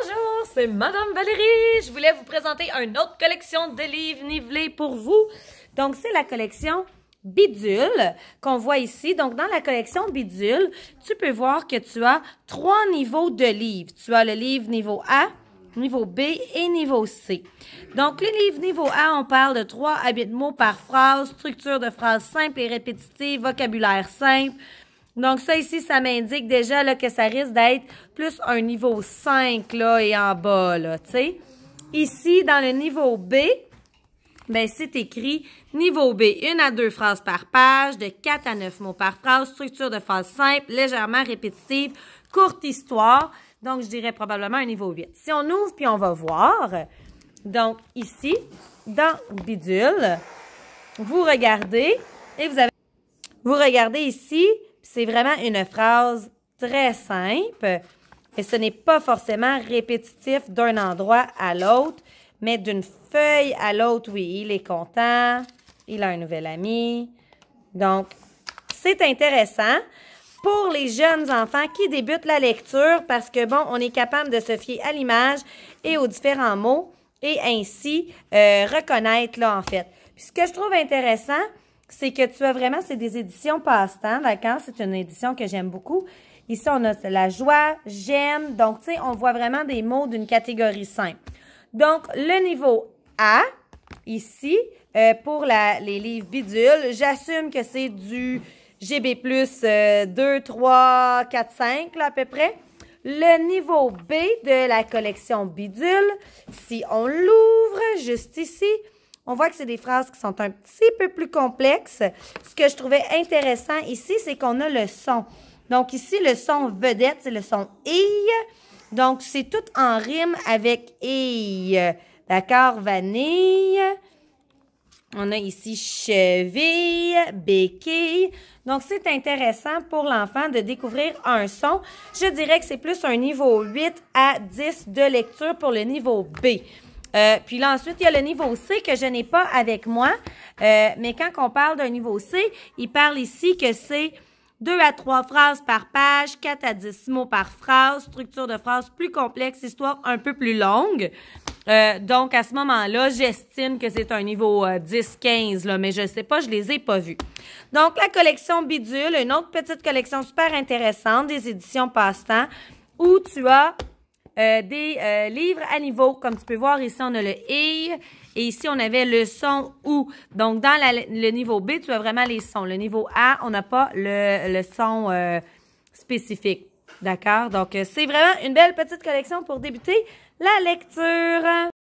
Bonjour, c'est Madame Valérie. Je voulais vous présenter une autre collection de livres nivelés pour vous. Donc, c'est la collection Bidule qu'on voit ici. Donc, dans la collection Bidule, tu peux voir que tu as 3 niveaux de livres. Tu as le livre niveau A, niveau B et niveau C. Donc, les livres niveau A, on parle de 3 habits de mots par phrase, structure de phrase simple et répétitive, vocabulaire simple. Donc, ça ici, ça m'indique déjà là, que ça risque d'être plus un niveau 5 là, et en bas, là, tu sais. Ici, dans le niveau B, ben, c'est écrit niveau B, 1 à 2 phrases par page, de 4 à 9 mots par phrase, structure de phrase simple, légèrement répétitive, courte histoire. Donc, je dirais probablement un niveau 8. Si on ouvre, puis on va voir. Donc, ici, dans Bidule, vous regardez et vous regardez ici, c'est vraiment une phrase très simple et ce n'est pas forcément répétitif d'un endroit à l'autre, mais d'une feuille à l'autre, oui, il est content, il a un nouvel ami. Donc, c'est intéressant pour les jeunes enfants qui débutent la lecture parce que, bon, on est capable de se fier à l'image et aux différents mots et ainsi reconnaître, là, en fait. Puis, ce que je trouve intéressant, c'est que tu as vraiment, c'est des éditions passe-temps, d'accord? C'est une édition que j'aime beaucoup. Ici, on a la joie, j'aime. Donc, tu sais, on voit vraiment des mots d'une catégorie simple. Donc, le niveau A, ici, pour les livres bidules, j'assume que c'est du GB+, 2, 3, 4, 5, là, à peu près. Le niveau B de la collection bidule, si on l'ouvre juste ici, on voit que c'est des phrases qui sont un petit peu plus complexes. Ce que je trouvais intéressant ici, c'est qu'on a le son. Donc ici, le son vedette, c'est le son « i ». Donc, c'est tout en rime avec « i ». D'accord? Vanille. On a ici cheville, béquille. Donc, c'est intéressant pour l'enfant de découvrir un son. Je dirais que c'est plus un niveau 8 à 10 de lecture pour le niveau B. Puis là, ensuite, il y a le niveau C que je n'ai pas avec moi. Mais quand on parle d'un niveau C, il parle ici que c'est 2 à 3 phrases par page, 4 à 10 mots par phrase, structure de phrase plus complexe, histoire un peu plus longue. Donc, à ce moment-là, j'estime que c'est un niveau 10-15, là, mais je ne sais pas, je les ai pas vus. Donc, la collection Bidule, une autre petite collection super intéressante, des éditions passe-temps, où tu as des livres à niveau. Comme tu peux voir, ici, on a le « i » et ici, on avait le son « ou ». Donc, dans le niveau B, tu as vraiment les sons. Le niveau A, on n'a pas le son spécifique. D'accord? Donc, c'est vraiment une belle petite collection pour débuter la lecture.